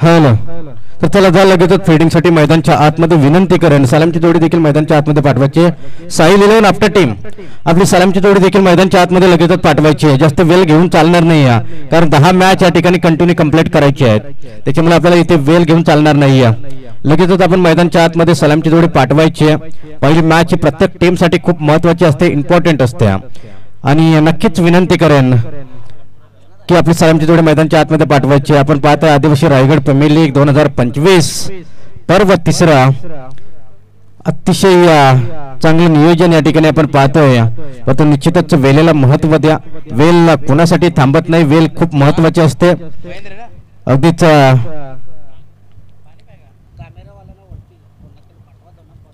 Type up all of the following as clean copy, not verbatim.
Hello तर चला जा लगेचच फिल्डिंगसाठी मैदानच्या आतमध्ये विनंती करेन. सलामची जोडी देखील मैदानच्या आतमध्ये पाठवायची. साहिल 11 आफ्टर टीम आपली सलामची जोडी देखील मैदानच्या आतमध्ये लगेचच पाठवायची आहे. जास्त वेळ घेऊन चालणार नाही या, कारण 10 मॅच या ठिकाणी कंटिन्यू कंप्लीट करायची आहेत. त्याच्यामुळे आपल्याला इथे वेळ घेऊन चालणार नाही या. लगेचच आपण मैदानच्या आतमध्ये सलामची जोडी पाठवायची आहे. पहिली मॅच ही प्रत्येक टीमसाठी खूप महत्त्वाची असते, इम्पॉर्टंट असते आणि नक्कीच विनंती करेन की आपली सलामची जोडी मैदानच्या आतमध्ये पाठवायची. आपण पाहतोय आदिवासी रायगड प्रीमियर लीग 2025 पर्व तिसरा. अतिशय चांगलं नियोजन या ठिकाणी आपण पाहतोय. परंतु निश्चितच वेळेला महत्त्व द्या. वेळ कुणासाठी थांबत नाही, वेळ खूप महत्त्वाची असते. अगदीच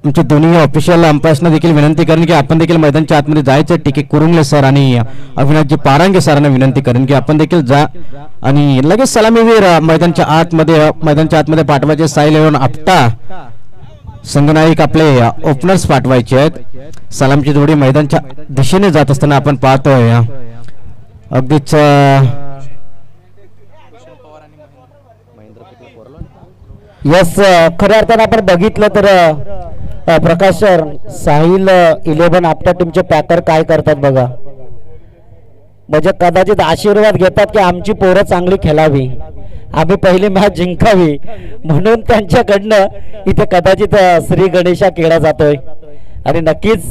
आमच्या दोन्ही ऑफिशियल अंपायर्सना देखील विनंती करेन की आपण देखील मैदानच्या आतमध्ये जायचं. टिके कुरुंगले सर आणि अविनाशजी पारांगे सरांना विनंती करेन की आपण देखील जा आणि लगेच सलामीवीर मैदानच्या आतमध्ये पाठवायचे. साहिल 11 आपटा संघनायक आपले ओपनर्स पाठवायचे आहेत. सलामची जोडी मैदानच्या दिशेने जात असताना आपण पाहतोय अगदीच यस खऱ्या अर्थानं आपण बघितलं तर प्रकाश सर साहिल 11 आपल्या टीमचे पॅकर काय करतात बघा. म्हणजे कदाचित आशीर्वाद घेतात की आमची पोरं चांगली खेळावी, आम्ही पहिली मॅच जिंकावी, म्हणून त्यांच्याकडनं इथे कदाचित श्री गणेशा केला जातोय. आणि नक्कीच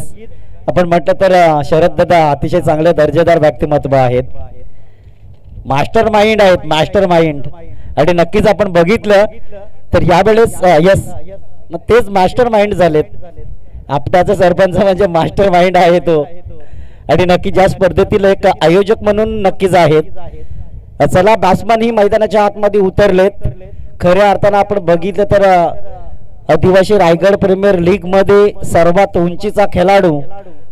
आपण म्हटलं तर शरद दादा अतिशय चांगले दर्जेदार व्यक्तिमत्व आहेत, मास्टर माइंड आहेत, मास्टर माइंड. आणि नक्कीच आपण बघितलं तर यावेळेस यस तेच मास्टर माइंड झालेत. आपल्याचा सरपंच म्हणजे मास्टर माइंड आहे तो. आणि नक्की ज्या स्पर्धेतील एक आयोजक म्हणून नक्कीच आहेत. चला बॅट्समन ही मैदानाच्या आतमध्ये उतरलेत. खऱ्या अर्थानं आपण बघितलं तर आदिवासी रायगड प्रीमियर लीग मध्ये सर्वात उंचीचा खेळाडू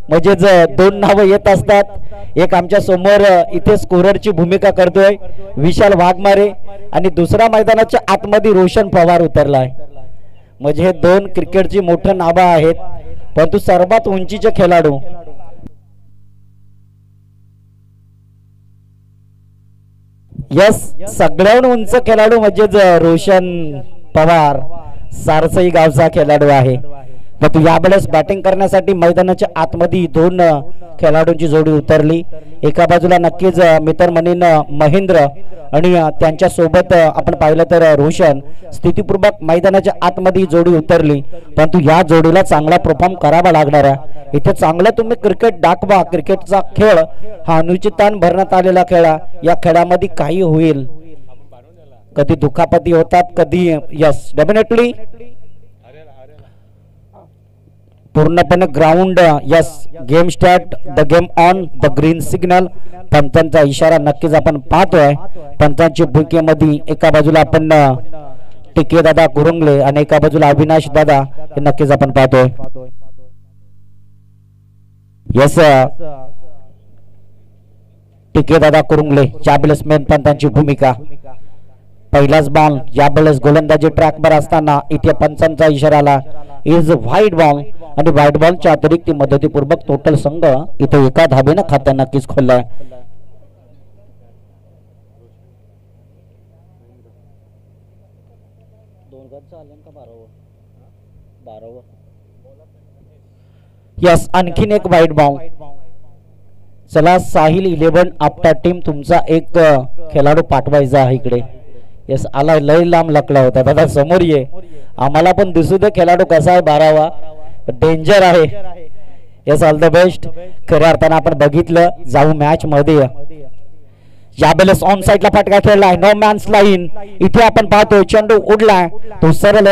म्हणजेच 2 नावं येत असतात. एक आमच्या समोर इथे स्कोररची भूमिका करतोय विशाल वाघमारे आणि दुसऱ्या मैदानाच्या आतमध्ये रोशन पवार उतरलाय. म्हणजे हे 2 क्रिकेटची मोठं नावं आहेत, परंतु सर्वात उंचीचे खेळाडू. यस सगळ्याहून उंच खेळाडू म्हणजेच रोशन पवार सारसई गावचा खेळाडू आहे. परंतु यावेळेस बॅटिंग करण्यासाठी मैदानाच्या आतमध्ये 2 खेळाडूंची जोडी उतरली. एका बाजूला नक्कीच मित्रमणीन महेंद्र आणि त्यांच्या सोबत आपण पाहिलं तर रोशन. स्थितीपूर्वक मैदानाच्या आतमध्ये जोडी उतरली, परंतु या जोडीला चांगला परफॉर्म करावा लागणार आहे. इथे चांगलं तुम्ही क्रिकेट दाखवा. क्रिकेटचा खेळ हा अनुचितान भरण्यात आलेला खेळ. या खेळामध्ये काही होईल, कधी दुखापती होतात, कधी यस डेफिनेटली पूर्णपणे ground yes game start the game on the green signal. पंचांचा इशारा नक्कीच आपण पाहतोय. पंचांची भूमिकेमध्ये एका बाजूला आपण टिके दादा कुरुंगले आणि एका बाजूला अविनाश दादा हे नक्कीच आपण पाहतोय. यस टिके दादा कुरुंगले चाबलेसमॅन पंचांची भूमिका. पहिलाच बॉल यावेळेस गोलंदाजी ट्रॅकवर असताना इथे पंचांचा इशारा आला इज व्हाईट बॉल आणि व्हाईट बॉलच्या अतिरिक्त मदतीपूर्वक टोटल संघ इथे एका धाबेनं खातं नक्कीच खोललाय. यस आणखीन एक व्हाईट बॉल. चला साहिल 11 आपटा टीम तुमचा एक खेळाडू पाठवायचा आहे इकडे. यस आला लय लांब लकला होता दादा समोर ये, आम्हाला पण दिसू दे खेळाडू कसा आहे. 12वा डेंजर आहे. Yes all the best. खऱ्या अर्थानं आपण बघितलं जाऊ मॅच मध्ये यावेळेस ऑन साइडला फटका खेळलाय नो मॅन्स लाईन. इथे आपण पाहतोय चेंडू उडलाय तो सरळ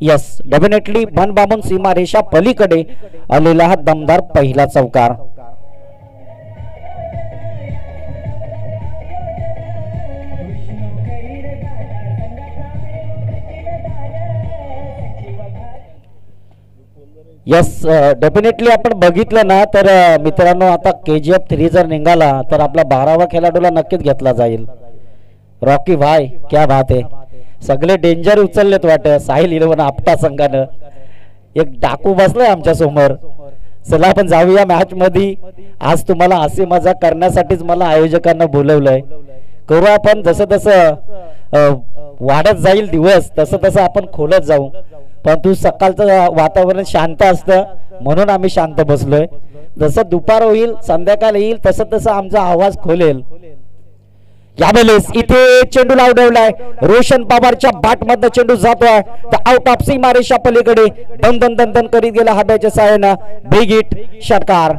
यस डेफिनेटली बन बाबून सीमा रेषा पलीकडे आलेला हा दमदार पहिला चौकार. यस डेफिनेटली आपण बघितलं ना तर मित्रांनो आता KGF 3 जर निघाला तर आपला 12वा खेळाडूला नक्कीच घेतला जाईल. रॉकी भाई क्या बात आहे. सगळे डेंजर उचललेत वाटत. साहिल 11 आपटा संघानं एक डाकू बसलाय आमच्या समोर. चला आपण जाऊया मॅच मध्ये. आज तुम्हाला हसी मजाक करण्यासाठीच मला आयोजकांना बोलवलंय. करू आपण जसं तसं वाढत जाईल दिवस तसं तसं आपण खोलत जाऊ, परंतु सकाळचं वातावरण शांत असतं म्हणून आम्ही शांत बसलोय. जसं दुपार होईल संध्याकाळ येईल तसं तसं आमचा आवाज खोलेल. यावेळेस इथे चेंडूला उडवलाय, रोशन पवारच्या बॅट मधनं चेंडू जातोय तर आउट ऑफ सीमारेषा पलीकडे दन दन दन दन करीत गेला हाताच्या साहाय्यानं बिग हिट षटकार.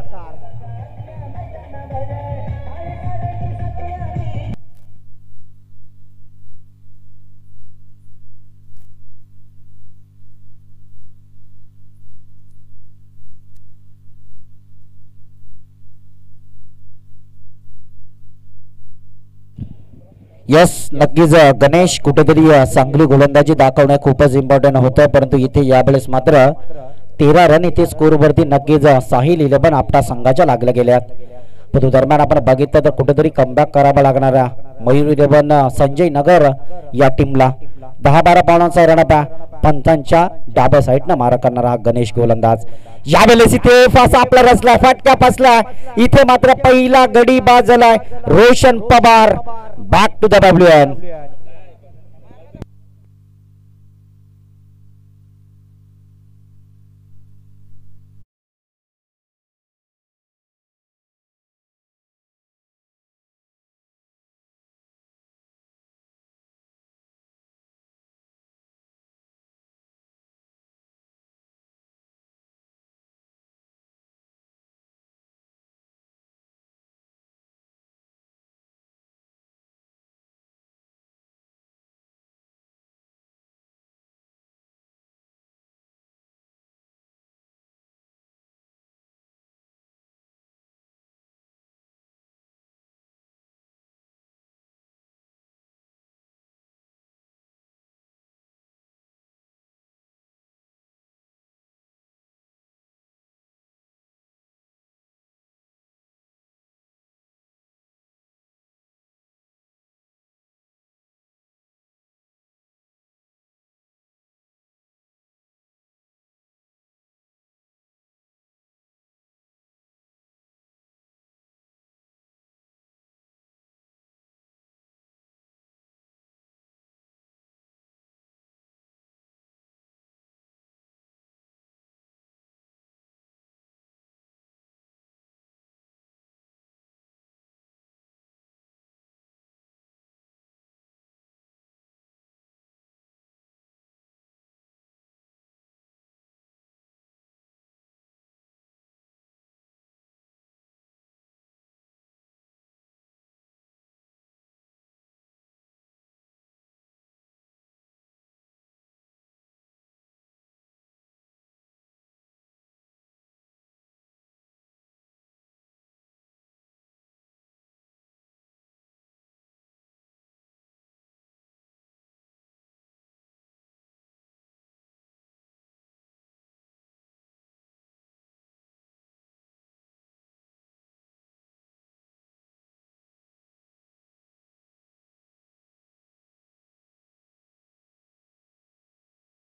यस नक्कीच गणेश कुठेतरी चांगली गोलंदाजी दाखवणं खूपच इम्पॉर्टंट होतं, परंतु इथे यावेळेस मात्र 13 रन इथे स्कोरवरती नक्कीच साहिल 11 आपटा संघाच्या लागल्या गेल्यात. परंतु दरम्यान आपण बघितलं तर कुठेतरी कमबॅक करावा लागणारा मयूर 11 संजय नगर या टीमला 10-12 पावलांचा रणपा पंचांच्या डाव्या साईडनं मारा करणारा गणेश गोलंदाज. यावेळेस इथे फासा आपला रचला, फटका फसला, इथे मात्र पहिला गडी बाद झालाय. Roshan Pawar back to the WN.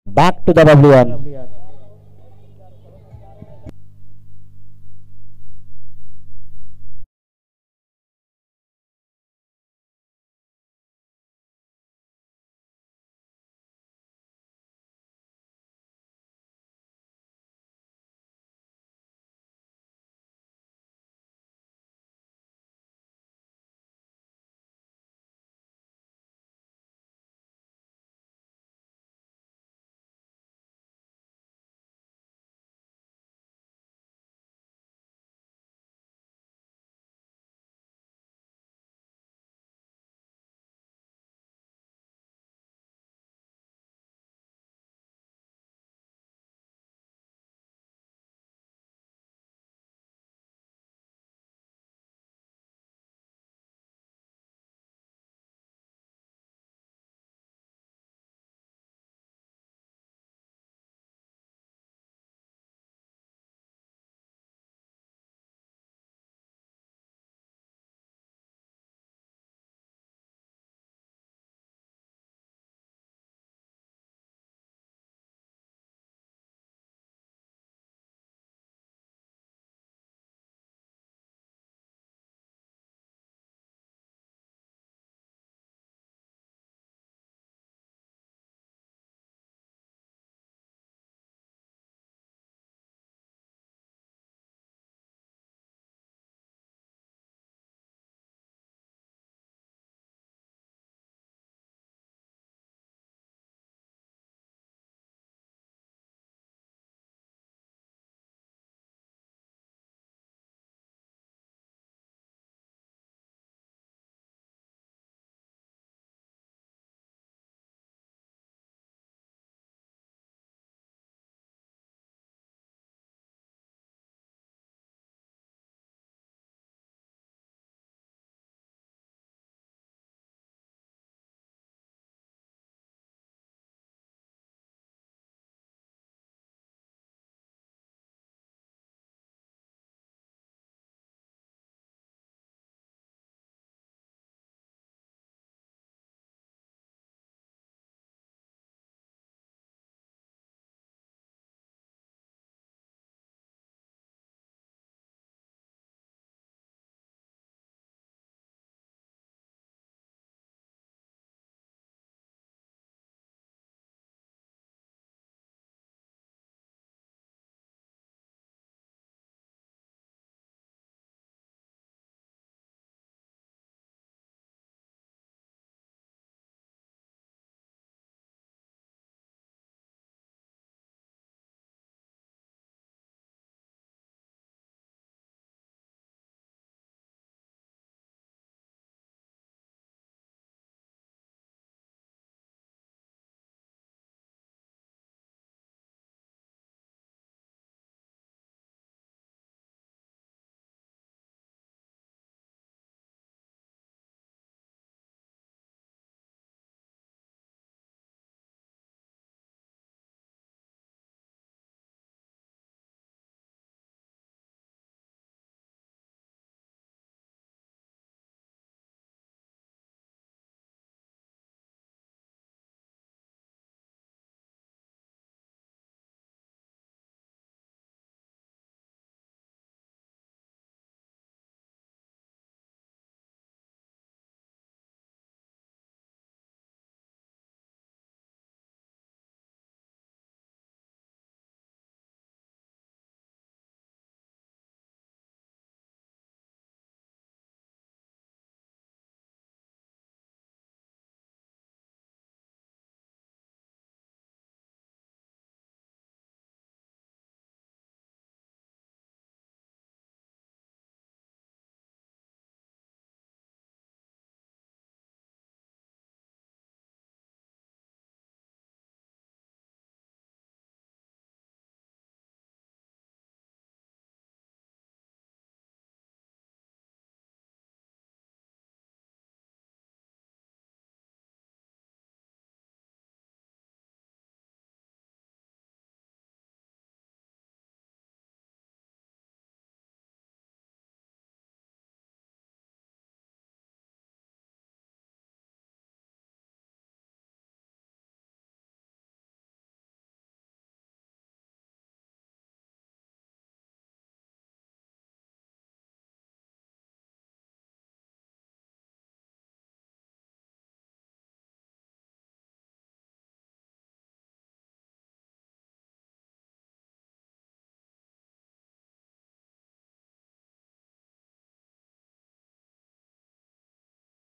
Back to the WN.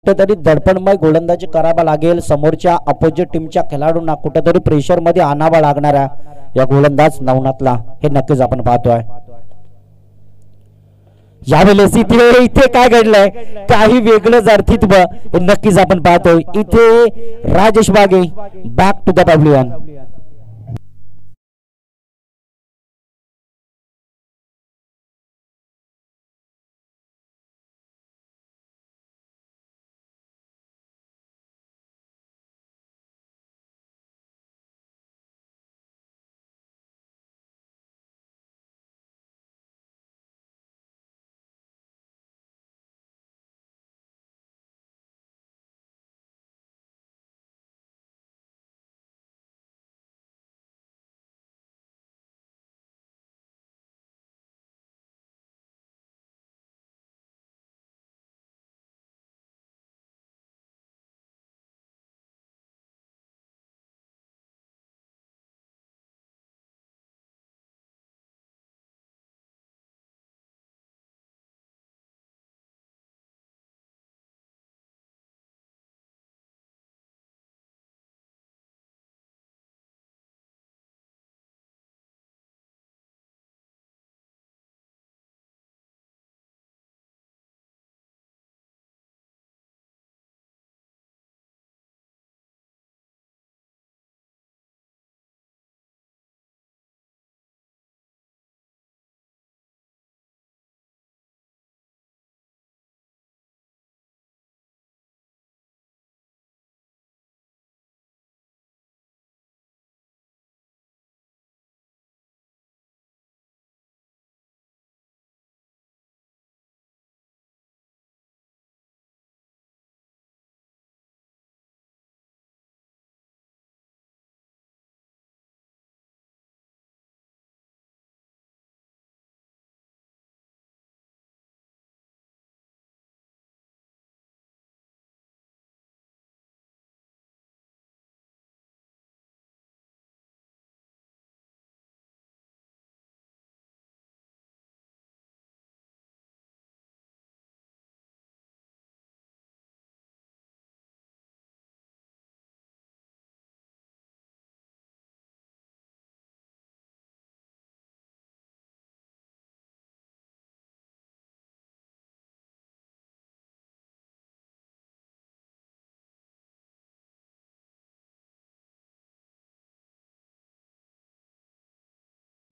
कुठेतरी दडपणमय गोलंदाजी करावा लागेल. समोरच्या अपोजिट टीमच्या खेळाडूंना कुठेतरी प्रेशर मध्ये आणावा लागणारा या गोलंदाज नवनाथला हे नक्कीच आपण पाहतोय. यावेळेस इथे काय घडलंय, काही वेगळंच अर्थित्व नक्कीच आपण पाहतोय. इथे राजेश बागे बॅक टू द पॅव्हलियन.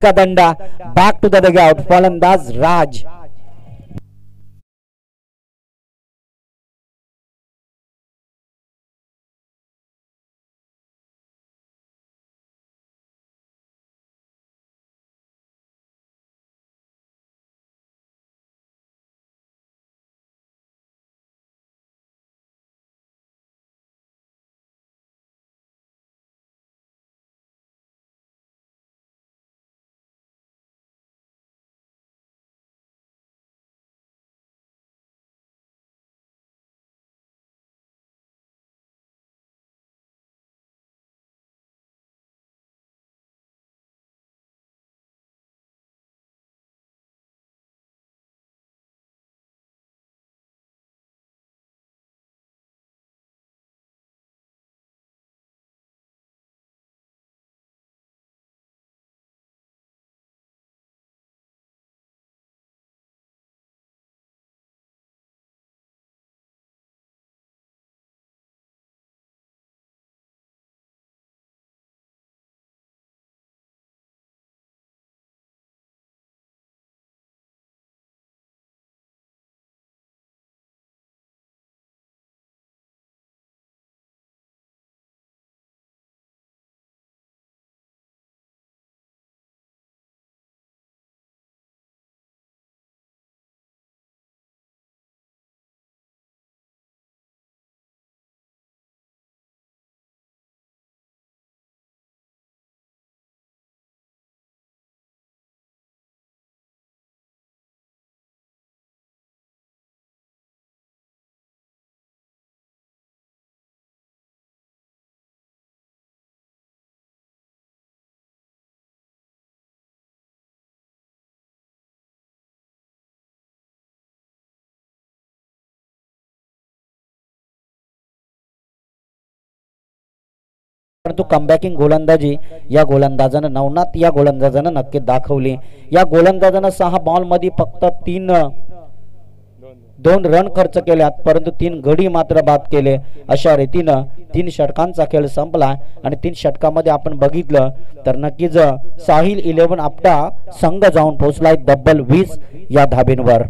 का दंडा बॅक टू द डगआउट. फलंदाज राज. परंतु कमबॅकिंग गोलंदाजी या गोलंदाजानं नवनाथ या गोलंदाजानं नक्की दाखवली. या गोलंदाजानं 6 बॉल मध्ये फक्त 2 रन खर्च केल्यात, परंतु 3 गडी मात्र बाद केले. अशा रीतीनं 3 षटकांचा खेळ संपला आणि 3 षटकामध्ये आपण बघितलं तर नक्कीच साहिल 11 आपटा संघ जाऊन पोहोचलाय डबल 20 या धाबींवर.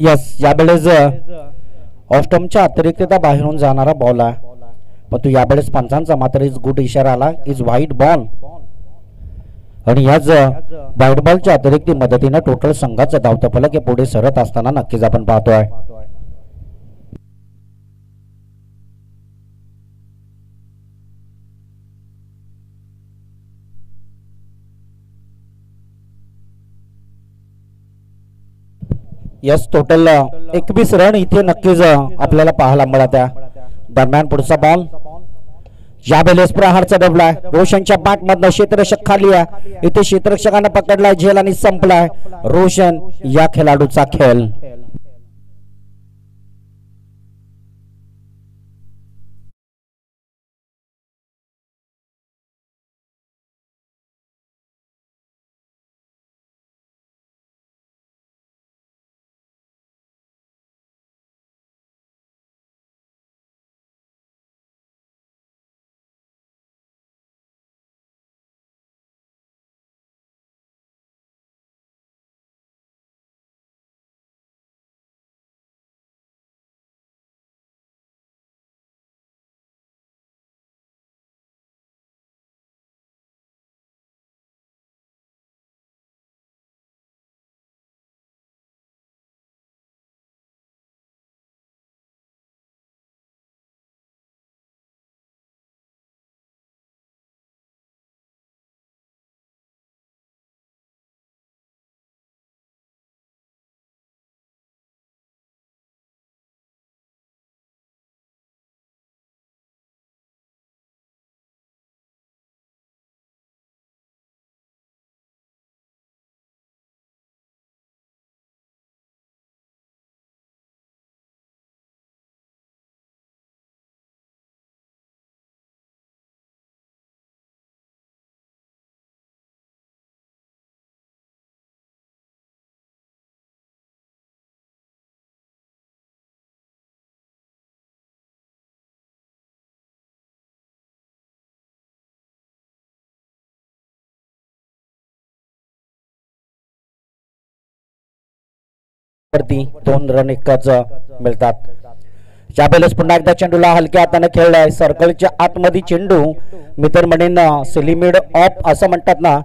यस, यावेळेस ऑस्टमच्या अतिरिक्तता बाहेरून जाणारा बॉल आहे, परंतु यावेळेस पंचांचा मात्र इज गुड इशारा आला, इज व्हाईट बॉल. आणि याच व्हाईट बॉलच्या अतिरिक्त मदतीने टोटल संघाचं धावतं फलक हे पुढे सरत असताना नक्कीच आपण पाहतोय. यस, टोटल 21 रन इथे नक्कीच आपल्याला पाहायला मिळत आहे. दरम्यान पुढचा बॉल यावेळेस प्रहारचा डबलाय, रोशनच्या बॅट मधनं क्षेत्ररक्षक खाली आहे, इथे क्षेत्ररक्षकानं पकडलाय झेल आणि संपलाय रोशन या खेळाडूचा खेळ. वरती 2 रन एकच मिळतात. यावेळेस पुन्हा एकदा चेंडूला हलक्या हाताने खेळलाय, सर्कलच्या आतमध्ये चेंडू मित्र म्हणेन सिलिमिड ऑफ असं म्हणतात ना,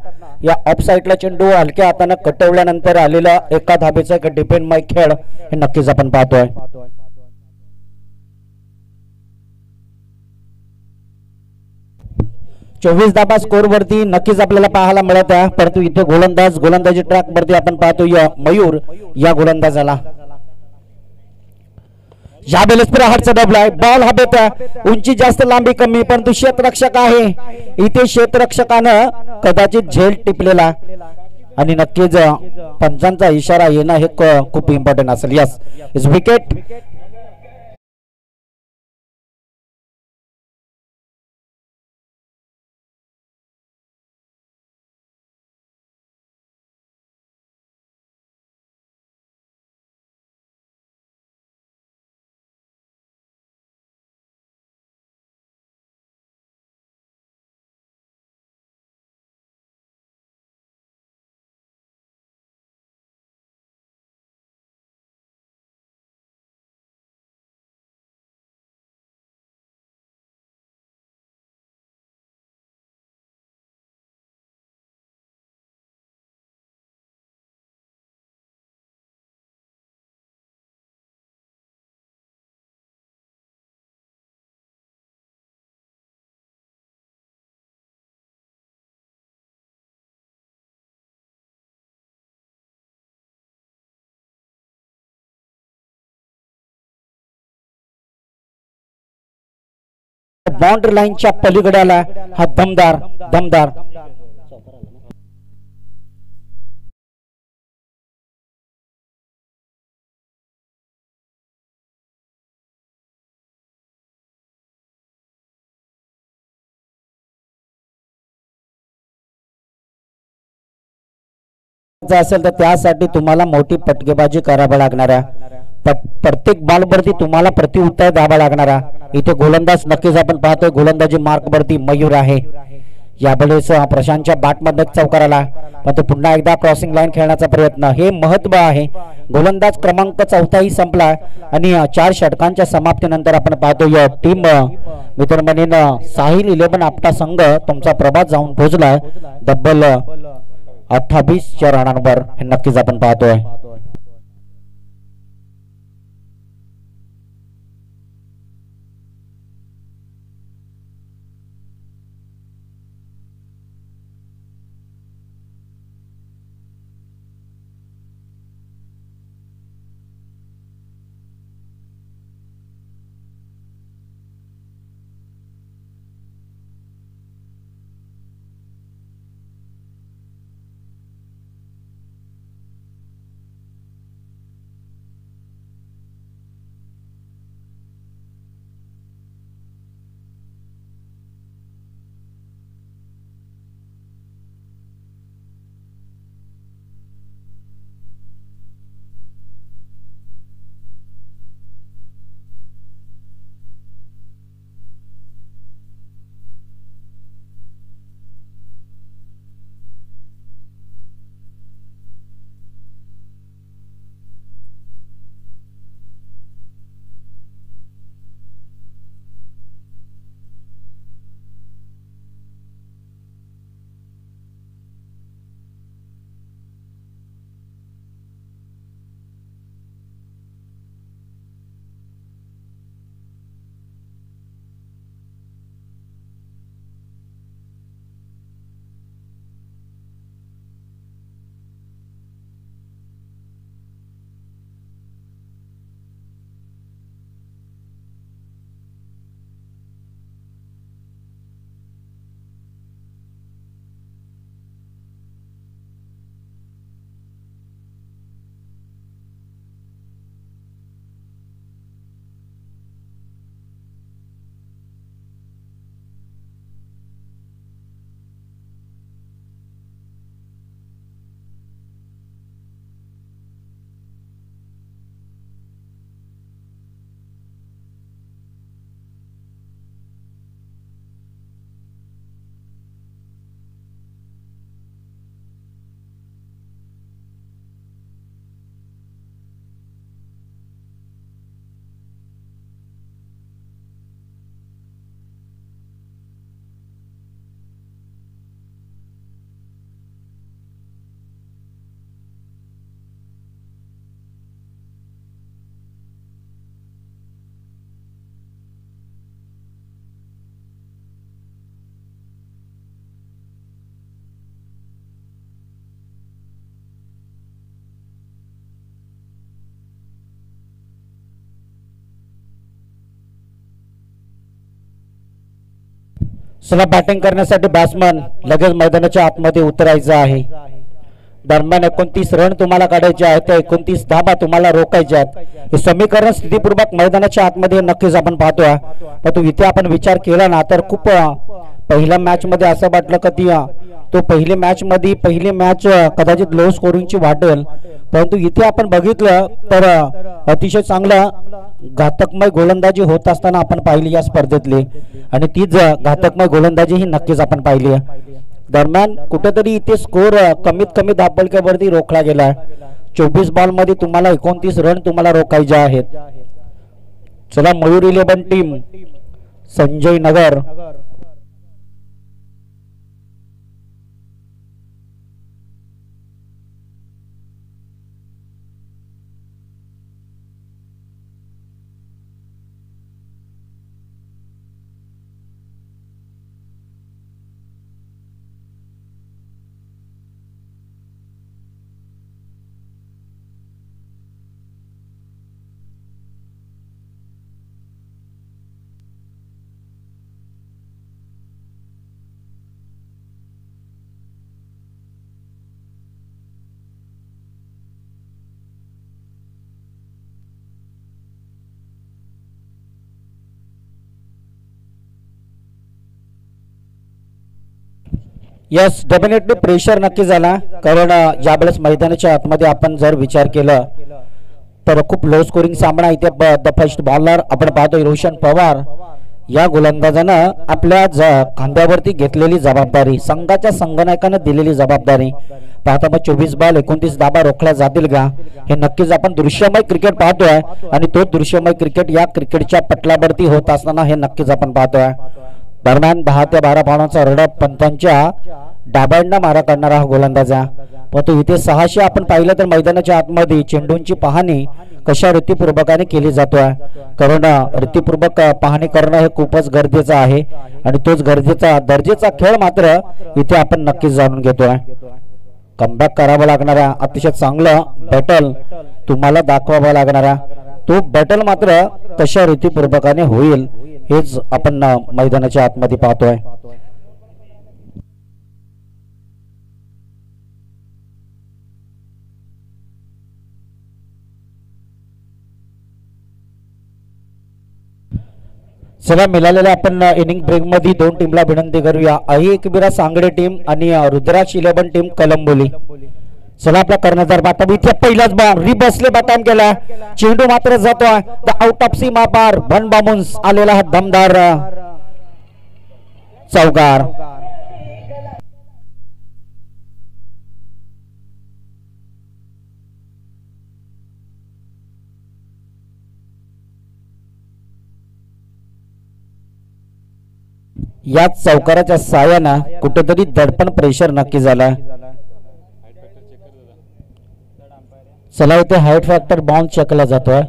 या ऑफ साईडला चेंडू हलक्या हाताने कटवल्यानंतर आलेला एका धाबेचा एक डिफेंडमय खेळ हे नक्कीच आपण पाहतोय. 24 धाबा स्कोर वरती नक्कीच आपल्याला पाहायला मिळत आहे, परंतु इथे गोलंदाजी ट्रॅक वरती आपण पाहतो मयूर या गोलंदाजाला. यावेळेस प्रहारचा डबलाय, बॉल हवेत आहे, उंची जास्त लांबी कमी, परंतु क्षेत्ररक्षक आहे, इथे क्षेत्ररक्षकानं कदाचित झेल टिपलेला आणि नक्कीच पंचांचा इशारा येणं हे खूप इम्पॉर्टंट असेल. Yes, is wicket. बाउंड्री लाईनच्या पलीकडे आला हा दमदार दमदार असेल तर त्यासाठी तुम्हाला मोठी पटकेबाजी करावी लागणार आहे. प्रत्येक बॉलवरती तुम्हाला प्रतिउत्तर द्यावा लागणार आहे. इथे गोलंदाज नक्कीच आपण पाहतोय गोलंदाजी मार्कवरती मयूर आहे. यावेळेस प्रशांतच्या बॅटमध्ये चौकार आला पण तो पुन्हा एकदा क्रॉसिंग लाईन खेळण्याचा प्रयत्न हे महत्व आहे. गोलंदाज क्रमांक 4 संपला आणि 4 षटकांच्या समाप्तीनंतर आपण पाहतोय टीम मित्रमंडळीनं साहिल 11 आपटा संघ तुमचा प्रभात जाऊन पोहोचला डबल 28 रनांवर हे नक्कीच आपण पाहतोय. चला बॅटिंग करण्यासाठी बॅट्समन लगेच मैदानाच्या आतमध्ये उतरायचं आहे. दरम्यान 29 रन तुम्हाला काढायचे आहेत तर 29 धाबा तुम्हाला रोखायचे आहेत. हे समीकरण स्थितीपूर्वक मैदानाच्या आतमध्ये नक्कीच आपण पाहतोय. परंतु इथे आपण विचार केला ना तर खूप पहिल्या मॅच मध्ये असं वाटलं कधी तो पहिली मॅच कदाचित लो स्कोरिंगची वाटेल परंतु इथे आपण बघितलं तर अतिशय चांगला घातकमय गोलंदाजी होत असताना आपण पाहिली या स्पर्धेतली आणि तीच घातकमय गोलंदाजी ही नक्कीच आपण पाहिली. दरम्यान कुठेतरी इथे स्कोर कमीत कमी धाबफलक्यावरती रोखला गेला. 24 बॉल मध्ये तुम्हाला 29 रन तुम्हाला रोखायचे आहेत. चला Mayur 11 team Sanjay Nagar yes definitely pressure नक्की झाला कारण ज्यावेळेस मैदानाच्या आतमध्ये आपण जर विचार केलं तर खूप लो स्कोरिंग सामना इथे द फर्स्ट बॉलर आपण पाहतोय रोशन पवार या गोलंदाजानं आपल्या खांद्यावरती घेतलेली जबाबदारी संघाच्या संगणकानं दिलेली जबाबदारी पाहता मग 24 बॉल 29 धाबा रोखल्या जातील का हे नक्कीच आपण दृश्यमय क्रिकेट पाहतोय आणि तो दृश्यमय क्रिकेट या क्रिकेटच्या पटलावरती होत असताना हे नक्कीच आपण पाहतोय दरम्यान 10 ते 12 धावांचा रडप पंतांच्या डाबांना मारा करणारा हा गोलंदाजा परंतु इथे 600 आपण पाहिलं तर मैदानाच्या आतमध्ये चेंडूंची पाहणी कशा रीतीपूर्वकाने केली जातोय कारण रीतीपूर्वक पाहणी करणं हे खूपच गरजेचं आहे आणि तोच गरजेचा दर्जेचा खेळ मात्र इथे आपण नक्कीच जाणून घेतोय कमबॅक करावा लागणारा अतिशय चांगलं बॅटल तुम्हाला दाखवावा लागणारा तो बॅटल मात्र कशा रीतीपूर्वकाने होईल हेच आपण मैदानाच्या आतमध्ये पाहतोय चला मिळालेल्या आपण इनिंग ब्रेक मध्ये दोन टीमला विनंती करूया एकबिरा सांगडे टीम आणि रुद्राक्ष 11 टीम कलंबोली चला आपला कर्णधार बाटम इथे पहिलाच बॉल रिबसले बाटम केला चेंडू मात्र जातोय द आउट ऑफ सीमा पार भन बामून आलेला हा दमदार चौकार या चौकाराच्या साह्यानं कुठेतरी दडपण प्रेशर नक्की झाला चला इथे हाईट फॅक्टर बाउन्स चेकला जातोय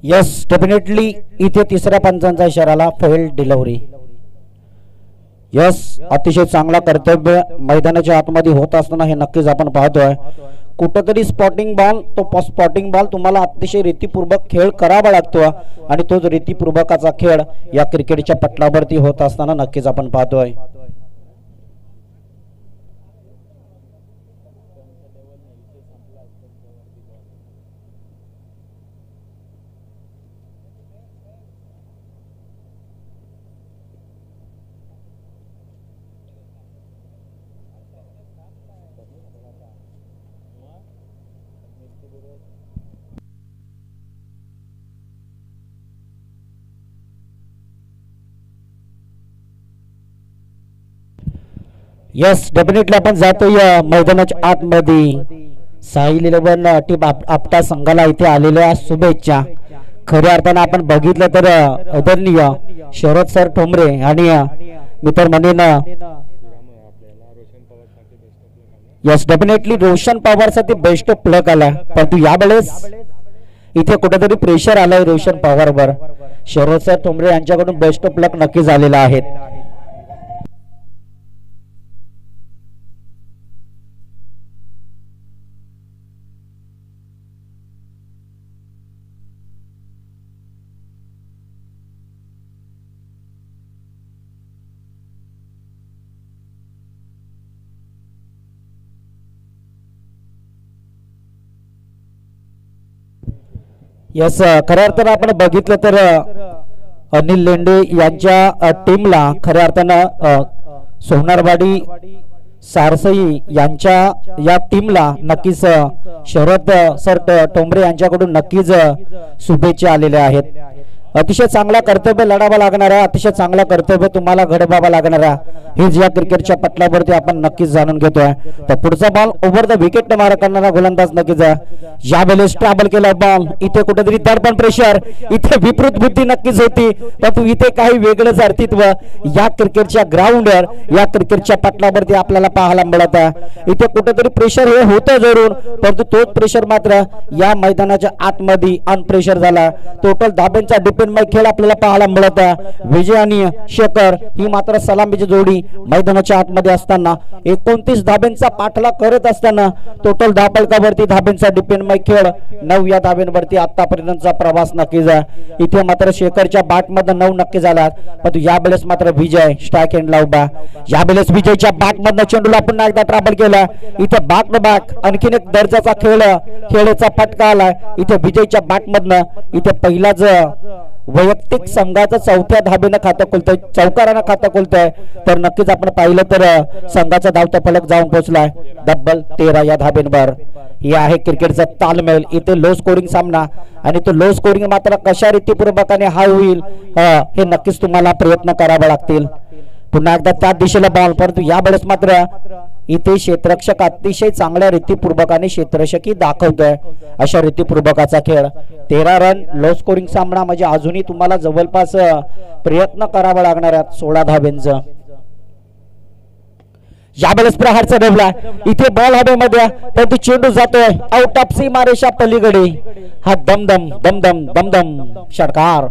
यस डेफिनेटली इथे तिसऱ्या पंचांचा इशाराला फेल्ड डिलिव्हरी यस अतिशय चांगला कर्तव्य मैदानाच्या आतमध्ये होत असताना हे नक्कीच आपण पाहतोय कुठेतरी स्पॉटिंग बॉल तो स्पॉटिंग बॉल तुम्हाला अतिशय रीतीपूर्वक खेळ करावा लागतो आणि तोच रीतीपूर्वकाचा खेळ या क्रिकेटच्या पटलावरती होत असताना नक्कीच आपण पाहतोय यस डेफिनेटली आपण जातोय मैदानाच्या आतमध्ये साहिल 11 टीम आपटा संघाला इथे आलेल्या शुभेच्छा खऱ्या अर्थानं आपण बघितलं तर आदरणीय शरद सर ठोंबरे आणि मित्र म्हणेन यस डेफिनेटली रोशन पवार साठी बेस्ट प्लग आला परंतु यावेळेस इथे कुठेतरी प्रेशर आलाय रोशन पवारवर शरद सर ठोंबरे यांच्याकडून बेस्ट प्लग नक्की झालेला आहे यस खऱ्या अर्थानं आपण बघितलं तर अनिल लेंडे यांच्या टीमला खऱ्या अर्थानं सोनारवाडी सारसई यांच्या या टीमला नक्कीच शरद सर टोंबरे यांच्याकडून नक्कीच शुभेच्छा आलेल्या आहेत. अतिशय चांगला कर्तव्य लढावा लागणारा, अतिशय चांगला कर्तव्य तुम्हाला घडवावा लागणारा हेच या क्रिकेटच्या पटलावरती आपण नक्कीच जाणून घेतोय. तर पुढचा बॉल ओव्हर द विकेट मारा करणारा गोलंदाज नक्कीच यावेळेस ट्रॅव्हल केला बॉल. इथे कुठेतरी दडपण प्रेशर, इथे विपरीत बुद्धी नक्कीच होती, परंतु इथे काही वेगळंच अस्तित्व या क्रिकेटच्या ग्राउंडवर या क्रिकेटच्या पटलावरती आपल्याला पाहायला मिळत आहे. इथे कुठेतरी प्रेशर हे होतं जरूर, परंतु तोच प्रेशर मात्र या मैदानाच्या आतमध्ये अनप्रेशर झाला. टोटल धाब्यांचा डिपेंड खेळ आपल्याला पाहायला मिळत आहे. विजय आणि शेखर ही मात्र सलामीची जोडी मैदानाच्या आतमध्ये असताना 29 धाब्यांचा पाठलाग करत असताना टोटल धाबळकावरती धाब्यांचा डिपेंड खेळ 9 या धाब्यांवरती आतापर्यंतचा प्रवास नक्कीच आहे. इथे मात्र शेखरच्या बॅटमधून 9 नक्की झाला, परंतु यावेळेस मात्र विजय स्ट्राइक एंडला उभा. यावेळेस विजयच्या बॅटमधून चेंडूला पुन्हा एकदा ट्रॅव्हल केला. इथे बॅक टू बॅक आणखीन एक दर्जाचा खेळाचा फटका आला. इथे विजयच्या बॅटमधनं इथे पहिलाच वैयक्तिक संघाचं 4थ्या धाबेनं खातं खोलतंय, चौकारानं खातं खोलतंय. तर नक्कीच आपण पाहिलं तर संघाचा धावता फलक जाऊन पोहोचलाय डबल 13 या धाबेंवर. हे आहे क्रिकेटचा तालमेल. इथे लो स्कोरिंग सामना आणि तो लो स्कोरिंग मात्र कशा रीतीपूर्वकाने हा होईल हे नक्कीच तुम्हाला प्रयत्न करावे लागतील. पुन्हा एकदा त्या दिशेला बॉल, परंतु यावेळेस मात्र इथे क्षेत्ररक्षक अतिशय चांगल्या रीतीपूर्वकाने क्षेत्ररक्षकी दाखवतोय. अशा रीतीपूर्वकाचा खेळ 13 रन लो स्कोरिंग सामना म्हणजे अजूनही तुम्हाला जवळपास प्रयत्न करावा लागणार आहेत 16 धाब्यांचं. यावेळेस प्रहारचा डबला, इथे बॉल हवेमध्ये परंतु चेंडू जातोय आउट ऑफ सीमारेषा पलीकडे. हा दमदम दमदम दमदम षटकार.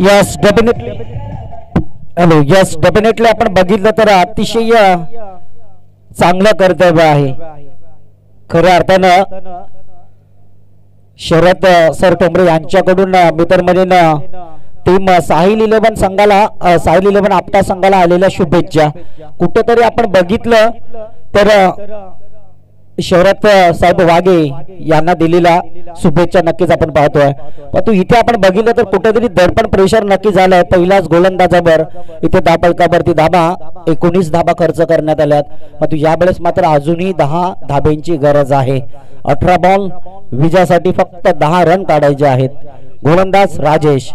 Yes definitely, hello, yes definitely आपण बघितलं तर अतिशय चांगलं कर्तव्य आहे. खऱ्या अर्थानं शरद सर टोंबरे यांच्याकडून मीटरमधील टीम साहिल 11 संघाला, साहिल 11 आपटा संघाला आलेल्या शुभेच्छा. कुठेतरी आपण बघितलं तर शरद साहेब वाघे यांना दिलेल्या शुभेच्छा नक्कीच आपण पाहतोय. परंतु इथे आपण बघितलं तर कुठेतरी दडपण प्रेशर नक्की झालंय पहिलाच गोलंदाजावर. इथे धाबळकावरती धाबा 19 धाबा खर्च करण्यात आल्यात, परंतु यावेळेस मात्र अजूनही 10 धाब्यांची गरज आहे. 18 बॉल विजयासाठी फक्त 10 रन काढायचे आहेत. गोलंदाज राजेश.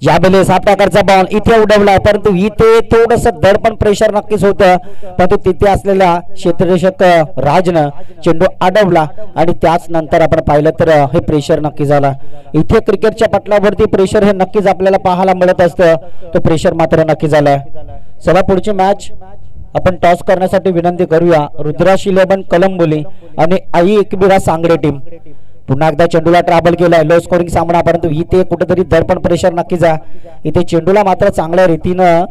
यावेळेस हा प्रकारचा बॉल इथे उडवला, परंतु इथे थोडस दडपण प्रेशर नक्कीच होतं, परंतु तिथे असलेल्या क्षेत्ररक्षक राजनं चेंडू अडवला आणि त्याच नंतर आपण पाहिलं तर हे प्रेशर नक्की झाला. इथे क्रिकेटच्या पटलावरती प्रेशर हे नक्कीच आपल्याला पाहायला मिळत असतं, तो प्रेशर मात्र नक्की झालाय. चला पुढची मॅच आपण टॉस करण्यासाठी विनंती करूया. रुद्राश 11 कलंबोली आणि आई एकबिरा सांगडे टीम. पुन्हा एकदा चेंडूला ट्रॅव्हल केलाय, लो स्कोरिंग सामना, परंतु इथे कुठेतरी दडपण प्रेशर नक्कीच आहे. इथे चेंडूला मात्र चांगल्या रीतीनं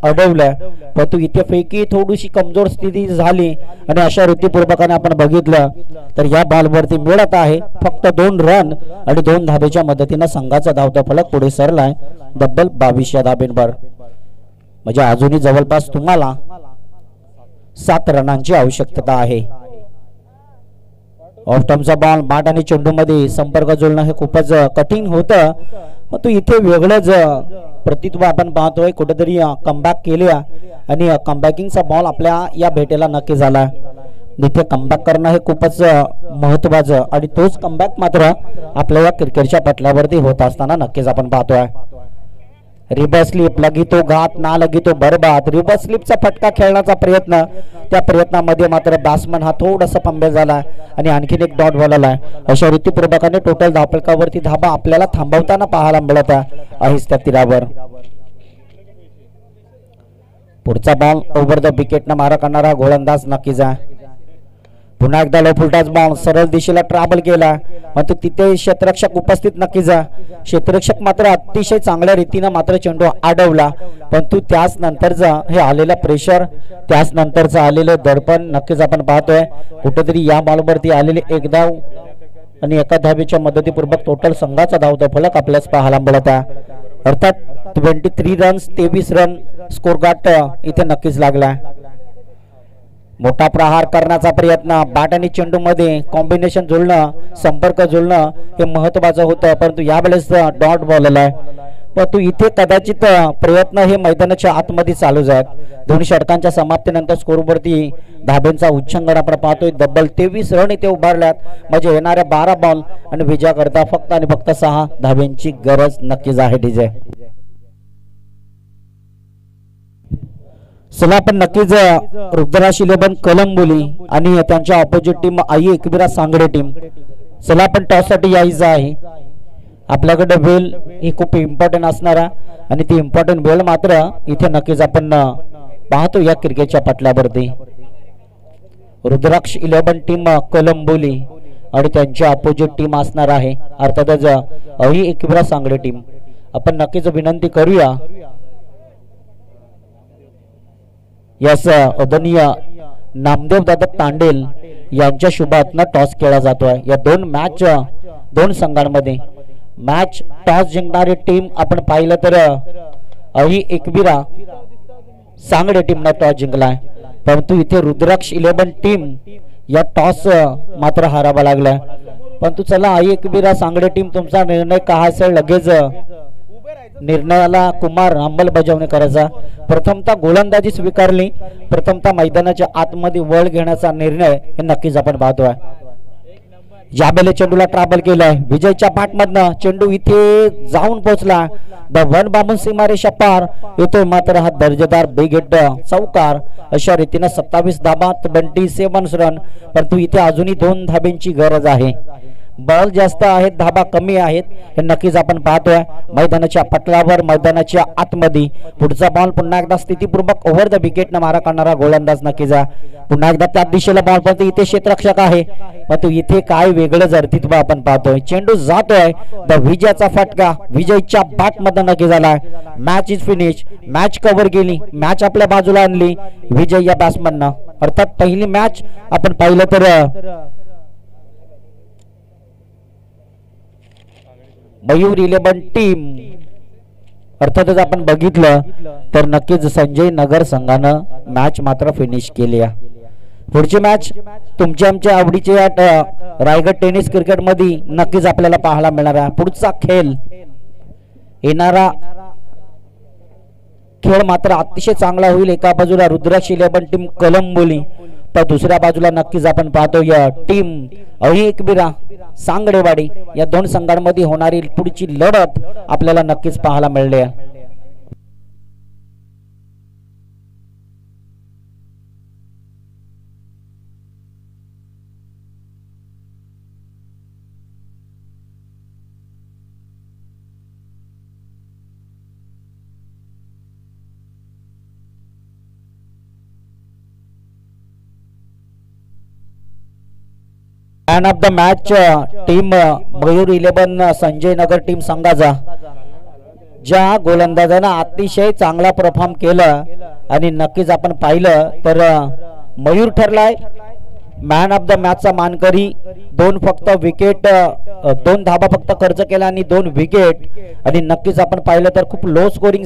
अडवलंय, परंतु इथे फेकी थोडीशी कमजोर स्थिती झाली आणि अशा रीतीपूर्वकाने आपण बघितलं तर या बॉलवरती मिळत आहे फक्त 2 रन आणि 2 धाब्याच्या मदतीनं संघाचा धावता फलक पुढे सरलाय डबल 22 या धाब्यांवर. म्हणजे अजूनही जवळपास तुम्हाला 7 रनांची आवश्यकता आहे. ऑफ टर्मचा बॉल बॅट आणि चेंडू मध्ये संपर्क जुळणं हे खूपच कठीण होतं, पण तो इथे वेगळंच प्रतित्व आपण पाहतोय. कुठेतरी कमबॅक केल्या आणि कमबॅकिंगचा बॉल आपल्या या भेटेला नक्की झाला. इथे कमबॅक करणं हे खूपच महत्वाचं आणि तोच कमबॅक मात्र आपल्या या क्रिकेटच्या पटलावरती होत असताना नक्कीच आपण पाहतोय. रिवर्स स्लिप, लगी तो घात ना लगी तो बरबाद. रिवर्स स्लिपचा फटका खेळण्याचा प्रयत्न, त्या प्रयत्नामध्ये मात्र बॅट्समन हा थोडासा फंबल झाला आणि आणखीन एक डॉट बॉल आला. अशा रीतीपूर्वकाने टोटल धावफलकावरती धाबा आपल्याला थांबवताना पाहायला मिळत आहे त्या तीरावर. पुढचा बॉल ओव्हर द विकेटनं मारा करणारा गोलंदाज नक्कीच आहे. पुन्हा एकदा लो फुलटाच बॉल सरळ दिशेला ट्रॅव्हल केला, परंतु तिथे क्षेत्ररक्षक उपस्थित नक्कीच आहे. क्षेत्ररक्षक मात्र अतिशय चांगल्या रीतीनं मात्र चेंडू अडवला, परंतु त्याच नंतरचं हे आलेलं प्रेशर, त्याच नंतरचं आलेलं दडपण नक्कीच आपण पाहतोय. कुठेतरी या बॉलवरती आलेले एक धाव आणि एका धावेच्या मदतीपूर्वक टोटल संघाचा धावता फलक आपल्यास पाहायला मिळत आहे. अर्थात 23 रन्स 23 रन स्कोर गाठ इथे नक्कीच लागला. मोठा प्रहार करण्याचा प्रयत्न, बॅट आणि चेंडू मध्ये कॉम्बिनेशन जुळणं, संपर्क जुळणं हे महत्वाचं होतं, परंतु यावेळेस डॉट बॉल आहे. परंतु इथे कदाचित प्रयत्न हे मैदानाच्या आतमध्ये चालूच आहेत. दोन षटकांच्या समाप्तीनंतर स्कोरवरती धाब्यांचा उच्चांकन आपण पाहतोय. डबल 23 रन इथे उभारल्यात, म्हणजे येणाऱ्या 12 बॉल आणि विजयाकरता फक्त आणि फक्त 6 धाब्यांची गरज नक्कीच आहे. डीजे चला आपण नक्कीच रुद्राक्ष इलेव्हन कलंबोली आणि त्यांच्या ऑपोजिट टीम आई एकविरा सांगडे टीम, चला आपण टॉस साठी यायचं आहे. आपल्याकडे वेल ही खूप इम्पॉर्टंट असणार आहे आणि ती इम्पॉर्टंट वेल मात्र इथे नक्कीच आपण पाहतो या क्रिकेटच्या पटलावरती. रुद्राक्ष इलेव्हन टीम कलंबोली आणि त्यांच्या ऑपोजिट टीम असणार आहे अर्थातच आई एकविरा सांगडे टीम. आपण नक्कीच विनंती करूया यास आदरणीय नामदेव दादा तांडेल यांच्या शुभातनं टॉस खेळला जातोय. या दोन संघांमध्ये मॅच टॉस जिंकणारी टीम आपण पाहिलं तर आई एकविरा सांगडे टीमनं टॉस जिंकलाय, परंतु इथे रुद्राक्ष इलेव्हन टीम या टॉस मात्र हारावा लागलाय. परंतु चला आई एकविरा सांगडे टीम, तुमचा निर्णय काय असेल लगेच निर्णयाला कुमार अंमलबजावणी करायचा. प्रथमतः गोलंदाजी स्वीकारली, प्रथमतः मैदानाच्या आतमध्ये वळ घेण्याचा निर्णय हे नक्कीच आपण पाहतोय. यावेळेला चेंडूला ट्रॅव्हल केलाय, विजयच्या पाठमधनं चेंडू इथे जाऊन पोहोचला. द वन बाबून सीमारेषा पार येतोय, मात्र हा दर्जेदार बिग हिट चौकार. अशा रीतीने 27 धाबा 27 रन, परंतु इथे अजूनही 2 धाब्यांची गरज आहे. बॉल जास्त आहेत, धाबा कमी आहेत हे नक्कीच आपण पाहतोय. मैदानाच्या पटलावर मैदानाच्या आतमध्ये पुढचा बॉल पुन्हा एकदा स्थितीपूर्वक ओव्हर द विकेटनं मारा करणारा गोलंदाज नक्कीच पुन्हा एकदा त्या दिशेला बॉल पडतो. इथे क्षेत्ररक्षक आहे, परंतु इथे काय वेगळं जर्तीत्व आपण पाहतोय. चेंडू जातोय, द विजयाचा फटका विजयच्या बॅट मध्ये नक्की झालाय. Match is finish, match cover केली, मॅच आपल्या बाजूला आणली विजय या बॅट्समननं. अर्थात पहिली मॅच आपण पाहिलं तर मयूर इलेव्हन टीम अर्थातच आपण बघितलं तर नक्कीच संजय नगर संघानं मॅच मात्र फिनिश केली आहे. पुढची मॅच तुमच्या आमच्या आवडीचे रायगड टेनिस क्रिकेट मध्ये नक्कीच आपल्याला पाहायला मिळणार आहे. पुढचा येणारा खेळ मात्र अतिशय चांगला होईल. एका बाजूला रुद्राक्ष इलेव्हन टीम कलंबोली, तर दुसऱ्या बाजूला नक्कीच आपण पाहतो या टीम आई एकविरा सांगडेवाडी. या 2 संघांमध्ये होणारी पुढची लढत आपल्याला नक्कीच पाहायला मिळते. Man of the match team Mayur eleven Sanjay Nagar team संघाचा, ज्या गोलंदाजानं अतिशय चांगला परफॉर्म केलं आणि नक्कीच आपण पाहिलं तर मयूर ठरलाय मॅन ऑफ द मॅचचा मानकरी. 2 फक्त विकेट, 2 धाबा फक्त खर्च केला आणि 2 विकेट, आणि नक्कीच आपण पाहिलं तर खूप लो स्कोरिंग